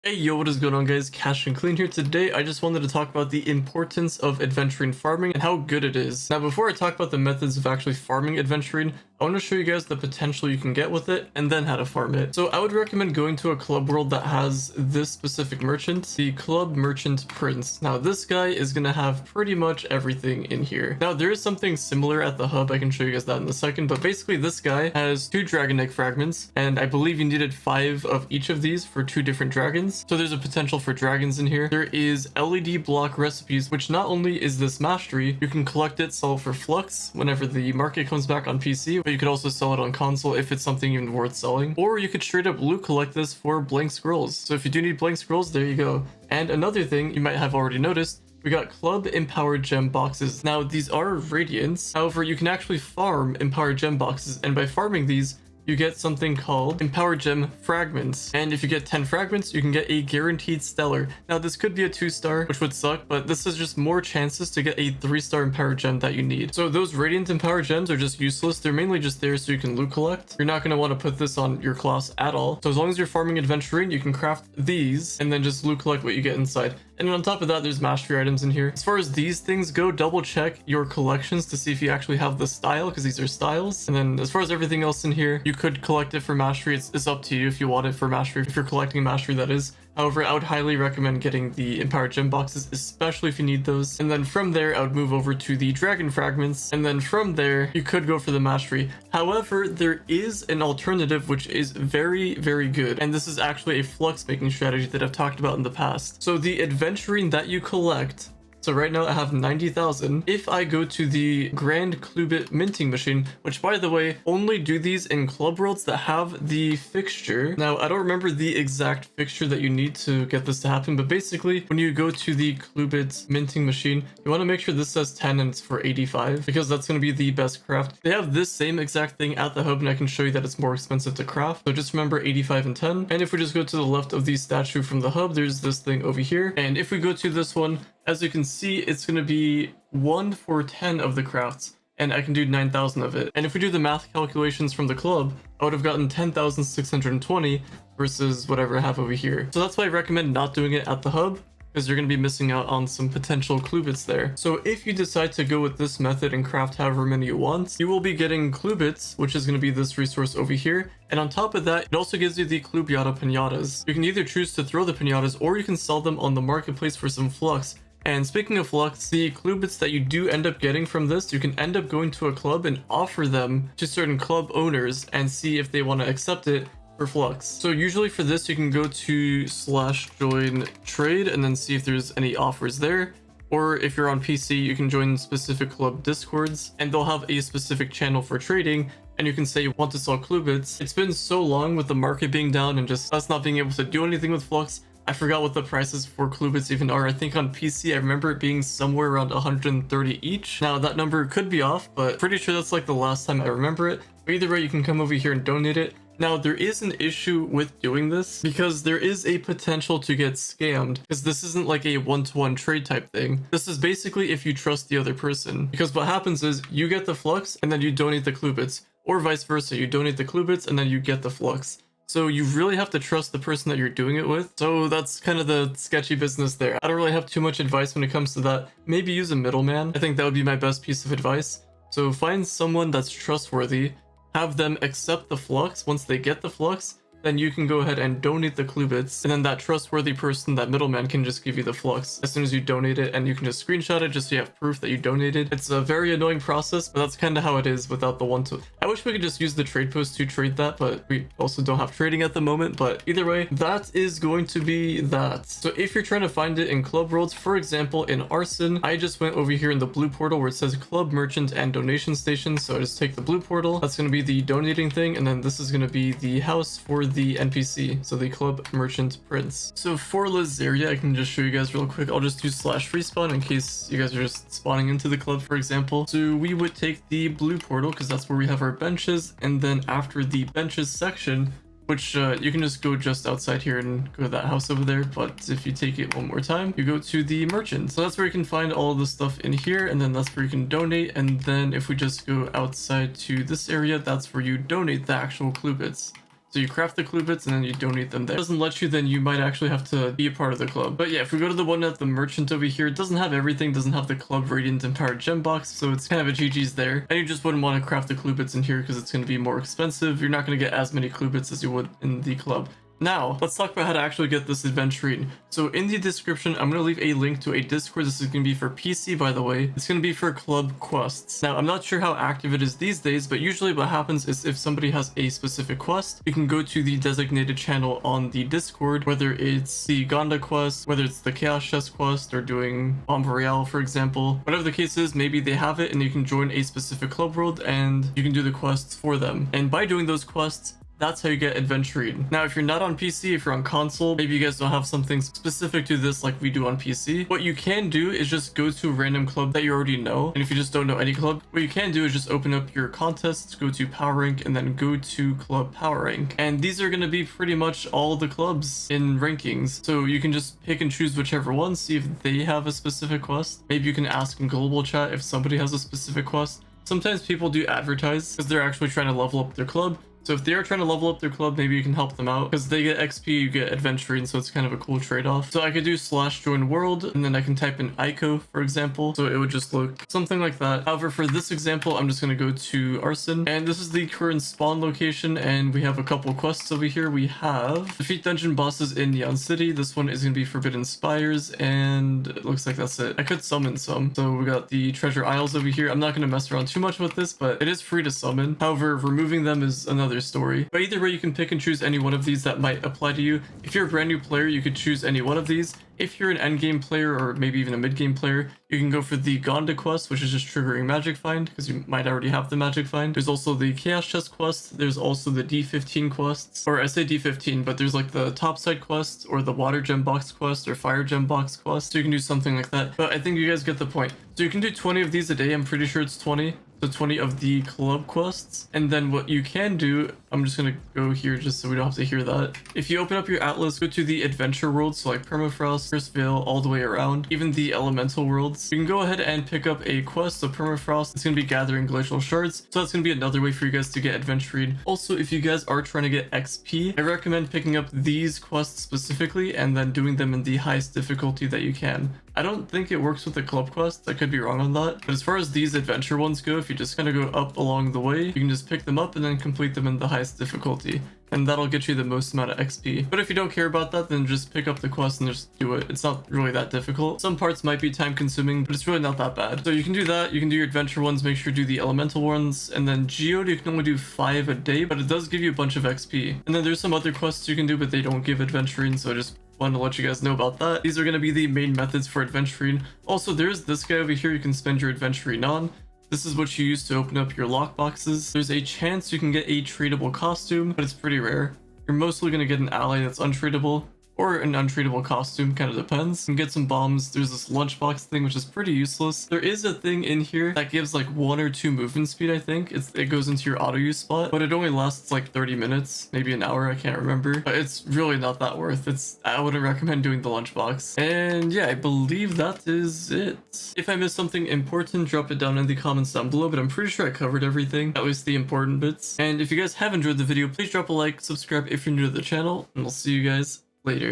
Hey yo, what is going on guys? Cash and Clean here. Today I just wanted to talk about the importance of Adventurine farming and how good it is. Now before I talk about the methods of actually farming Adventurine, I want to show you guys the potential you can get with it and then how to farm it. So I would recommend going to a club world that has this specific merchant, the Club Merchant Prince. Now this guy is going to have pretty much everything in here. Now there is something similar at the hub, I can show you guys that in a second, but basically this guy has 2 dragon egg fragments and I believe you needed 5 of each of these for 2 different dragons. So there's a potential for dragons in here. There is LED block recipes, which not only is this mastery, you can collect it, sell it for Flux whenever the market comes back on PC, but you could also sell it on console if it's something even worth selling. Or you could straight up loot collect this for blank scrolls. So if you do need blank scrolls, there you go. And another thing you might have already noticed, we got Club Empowered Gem boxes. Now these are radiants, however you can actually farm Empowered Gem boxes, and by farming these, you get something called Empowered Gem Fragments. And if you get 10 fragments, you can get a guaranteed stellar. Now this could be a 2-star, which would suck, but this is just more chances to get a 3-star Empowered Gem that you need. So those Radiant Empowered Gems are just useless. They're mainly just there so you can loot collect. You're not going to want to put this on your class at all. So as long as you're farming Adventurine, you can craft these and then just loot collect what you get inside. And then on top of that, there's mastery items in here. As far as these things go, double check your collections to see if you actually have the style, because these are styles. And then as far as everything else in here, you could collect it for mastery. It's up to you if you want it for mastery, if you're collecting mastery, that is. However, I would highly recommend getting the Empowered Gem boxes, especially if you need those. And then from there, I would move over to the Dragon Fragments. And then from there, you could go for the mastery. However, there is an alternative which is very, very good. And this is actually a flux making strategy that I've talked about in the past. So the Adventurine that you collect, so right now I have 90,000. If I go to the Grand Clubit minting machine, which by the way, only do these in club worlds that have the fixture. Now, I don't remember the exact fixture that you need to get this to happen, but basically when you go to the Clubit minting machine, you want to make sure this says 10 and it's for 85 because that's going to be the best craft. They have this same exact thing at the hub and I can show you that it's more expensive to craft. So just remember 85 and 10. And if we just go to the left of the statue from the hub, there's this thing over here. And if we go to this one, as you can see, it's going to be 1 for 10 of the crafts, and I can do 9,000 of it. And if we do the math calculations from the club, I would have gotten 10,620 versus whatever I have over here. So that's why I recommend not doing it at the hub, because you're going to be missing out on some potential clubits there. So if you decide to go with this method and craft however many you want, you will be getting clubits, which is going to be this resource over here. And on top of that, it also gives you the Clubiata pinatas. You can either choose to throw the pinatas or you can sell them on the marketplace for some flux. And speaking of flux, the clubits that you do end up getting from this, you can end up going to a club and offer them to certain club owners and see if they want to accept it for flux. So usually for this, you can go to /join trade and then see if there's any offers there. Or if you're on PC, you can join specific club discords and they'll have a specific channel for trading. And you can say you want to sell clubits. It's been so long with the market being down and just us not being able to do anything with flux. I forgot what the prices for clubits even are. I think on PC, I remember it being somewhere around 130 each. Now that number could be off, but pretty sure that's like the last time I remember it. But either way, you can come over here and donate it. Now there is an issue with doing this because there is a potential to get scammed because this isn't like a one-to-one trade type thing. This is basically if you trust the other person, because what happens is you get the flux and then you donate the clubits, or vice versa. You donate the clubits and then you get the flux. So you really have to trust the person that you're doing it with. So that's kind of the sketchy business there. I don't really have too much advice when it comes to that. Maybe use a middleman. I think that would be my best piece of advice. So find someone that's trustworthy, have them accept the flux. Once they get the flux, then you can go ahead and donate the clubits, and then that trustworthy person, that middleman, can just give you the flux as soon as you donate it, and you can just screenshot it just so you have proof that you donated. It's a very annoying process, but that's kind of how it is without the one-to. I wish we could just use the trade post to trade that, but we also don't have trading at the moment. But either way, that is going to be that. So if you're trying to find it in club worlds, for example in Arson, I just went over here in the blue portal where it says Club Merchant and Donation Station. So I just take the blue portal, that's going to be the donating thing, and then this is going to be the house for the NPC, so the Club Merchant Prince. So for Lazaria, I can just show you guys real quick. I'll just do /respawn in case you guys are just spawning into the club, for example. So we would take the blue portal because that's where we have our benches, and then after the benches section, which you can just go just outside here and go to that house over there. But if you take it one more time, you go to the merchant. So that's where you can find all of the stuff in here, and then that's where you can donate. And then if we just go outside to this area, that's where you donate the actual clubits. So you craft the clue bits and then you donate them there. If it doesn't let you, then you might actually have to be a part of the club. But yeah, if we go to the one at the merchant over here, it doesn't have everything, doesn't have the club radiant empowered gem box, so it's kind of a GG's there. And you just wouldn't want to craft the clue bits in here because it's going to be more expensive. You're not going to get as many clue bits as you would in the club. Now, let's talk about how to actually get this Adventurine. So in the description, I'm going to leave a link to a Discord. This is going to be for PC, by the way. It's going to be for club quests. Now, I'm not sure how active it is these days, but usually what happens is if somebody has a specific quest, you can go to the designated channel on the Discord, whether it's the Gonda quest, whether it's the Chaos Chest quest, or doing Bomb Royale, for example. Whatever the case is, maybe they have it and you can join a specific club world and you can do the quests for them. And by doing those quests, that's how you get Adventurine. Now, if you're not on PC, if you're on console, maybe you guys don't have something specific to this like we do on PC. What you can do is just go to a random club that you already know. And if you just don't know any club, what you can do is just open up your contests, go to Power Rank, and then go to Club Power Rank. And these are going to be pretty much all the clubs in rankings. So you can just pick and choose whichever one, see if they have a specific quest. Maybe you can ask in global chat if somebody has a specific quest. Sometimes people do advertise because they're actually trying to level up their club. So if they are trying to level up their club, maybe you can help them out because they get XP, you get Adventurine, so it's kind of a cool trade-off. So I could do /join world and then I can type in ICO, for example. So it would just look something like that. However, for this example, I'm just going to go to Arson, and this is the current spawn location, and we have a couple quests over here. We have defeat dungeon bosses in Neon City. This one is going to be Forbidden Spires, and it looks like that's it. I could summon some. So we got the Treasure Isles over here. I'm not going to mess around too much with this, but it is free to summon. However, removing them is another story. But either way, you can pick and choose any one of these that might apply to you. If you're a brand new player, you could choose any one of these. If you're an endgame player or maybe even a mid-game player, you can go for the Gonda quest, which is just triggering Magic Find because you might already have the Magic Find. There's also the Chaos Chest quest. There's also the D15 quests, or I say D15, but there's like the Topside quest or the Water Gem Box quest or Fire Gem Box quest. So you can do something like that. But I think you guys get the point. So you can do 20 of these a day. I'm pretty sure it's 20. So 20 of the club quests. And then what you can do, I'm just going to go here just so we don't have to hear that. If you open up your atlas, go to the adventure world, so like Permafrost, First Veil, all the way around, even the elemental worlds. You can go ahead and pick up a quest. So Permafrost, it's going to be gathering glacial shards. So that's going to be another way for you guys to get Adventurine. Also, if you guys are trying to get XP, I recommend picking up these quests specifically and then doing them in the highest difficulty that you can. I don't think it works with the club quests. I could be wrong on that. But as far as these adventure ones go, if you just kind of go up along the way, you can just pick them up and then complete them in the highest difficulty. And that'll get you the most amount of XP. But if you don't care about that, then just pick up the quest and just do it. It's not really that difficult. Some parts might be time consuming, but it's really not that bad. So you can do that. You can do your adventure ones. Make sure to do the elemental ones. And then Geode, you can only do 5 a day, but it does give you a bunch of XP. And then there's some other quests you can do, but they don't give Adventurine, so just wanted to let you guys know about that. These are going to be the main methods for Adventurine. Also, there's this guy over here you can spend your Adventurine on. This is what you use to open up your lockboxes. There's a chance you can get a tradable costume, but it's pretty rare. You're mostly going to get an ally that's untradable, or an untreatable costume, kind of depends. You can get some bombs. There's this lunchbox thing, which is pretty useless. There is a thing in here that gives like 1 or 2 movement speed, I think. It goes into your auto use spot, but it only lasts like 30 minutes, maybe an hour, I can't remember. But it's really not that worth. I wouldn't recommend doing the lunchbox. And yeah, I believe that is it. If I missed something important, drop it down in the comments down below, but I'm pretty sure I covered everything, at least the important bits. And if you guys have enjoyed the video, please drop a like, subscribe if you're new to the channel, and I'll see you guys later.